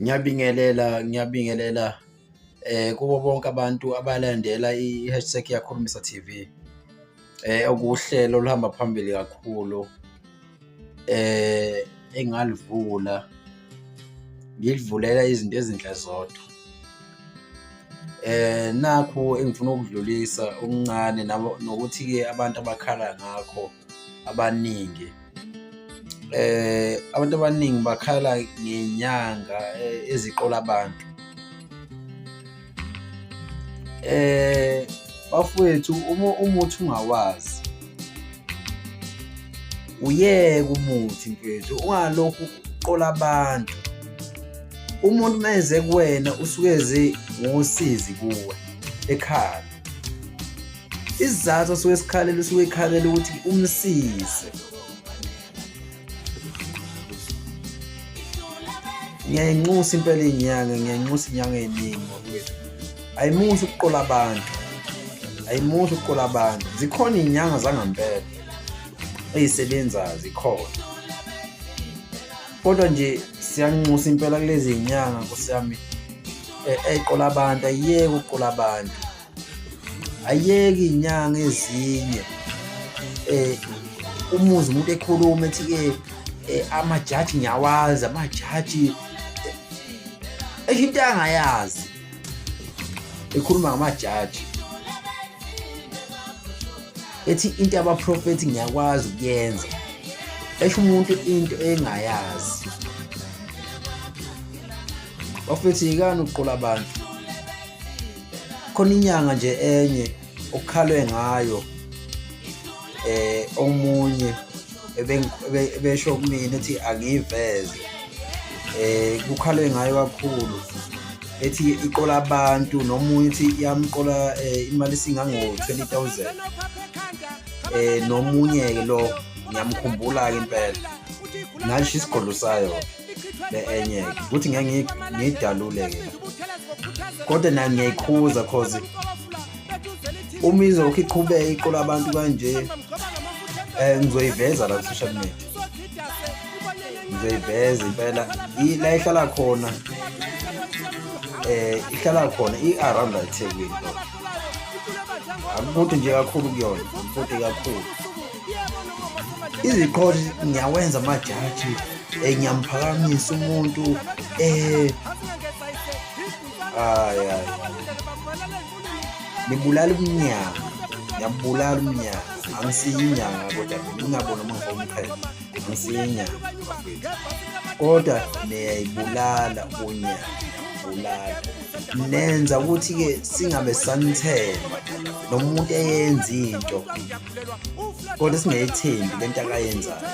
Ngiyabingelela kubo bonke abantu abalandela i-hashtag Iyakhulumisa TV. Okuwuhlelo oluhamba phambili kakhulu engalivula, ngilivulela izinto ezinhle zodwa. Nakhu engifuna ukudlulisa okuncane nokuthi-ke abantu abakhala ngakho abaningi. Abantu abaningi bakhala ngenyanga eziqola abantu. Bafowethu, umuthi ungawazi uyeke umuthi mfethu, ungalokhu uqola abantu. Umuntu meze kuwena usuke eze ngosizi kuwe ekhala, isizathu asuke esikhalela usuke ekhalela ukuthi umsize. Ngiyayinxusa impela inyanga, ngiyanxusa inyanga eziningi mfowethu. Ayimuhle ukuqola abantu, ayimuhle ukuqola abantu. Zikhona izinyanga zangempela ezisebenzayo, zikhona, kodwa nje siyanxusa impela kulezi zinyanga Nkosi yami eziqola abantu. Ayiyeke ukuqola abantu, ayiyeke izinyanga ezinye umuzi umuntu ekhuluma ethi-ke amajaji ngiyawazi, amajaji esho into angayazi, ekhuluma ngamajaji ethi into yabaprofethi ngiyakwazi ukuyenza, esho umuntu into engayazi. Bafethu, yekani ukuqola abantu. Khona inyanga nje enye okukhalwe ngayo, omunye ebesho kumina ethi angiyiveze, kukhalwe ngayo kakhulu, ethi iqola abantu, nomunye ethi iyamqola imali esingango-20,000. Nomunye-ke lo ngiyamkhumbula-ke impela, nalisho isigodlo sayo le enye-ke ukuthi ngeke ngiyidalule-ke, kodwa nayo ngiyayikhuza cause uma izokho iqhubeka iqola abantu kanje, ngizoyiveza la ku-social media, ngizoyiveza impela. La ihlala khona, ihlala khona i-around la eThekwini. Akukude nje kakhulu kuyona, akukude kakhulu. Iziqholo ngiyawenza amajaji, ngiyamphakamisa umuntu, ngibulala umnyaka, ngiyabulala umnyaka. Angisiyi inyanga kodwa ngingabona uma ngomqhele, angisiyi inyanga bafethu, kodwa niyayibulala unyaka, ngiyabulala. Nenza ukuthi-ke singabe sanithemba nomuntu eyenza into kodwa singayithembi lento akayenzayo.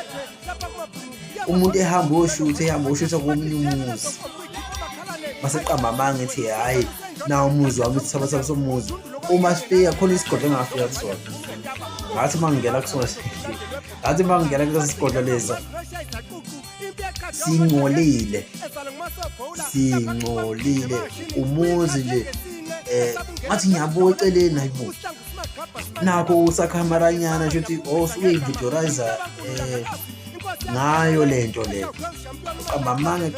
Umuntu ehamba uyoshutha komunye umuzi, maseqamba amanga ethi hhayi nawo umuzi wami, isithabathaba somuzi. Uma sifika khona isigodlo engafika kusona, ngathi uma ngingena kusona, ngathi uma ngingena kulesi sigodlo lesa singcolile, umuzi nje ngathi ngiyabuka eceleni, hayibo nakho usakhamaranyana sho ukuthi usuke uyividiyorayiza ngayo lento le, qamba amanga.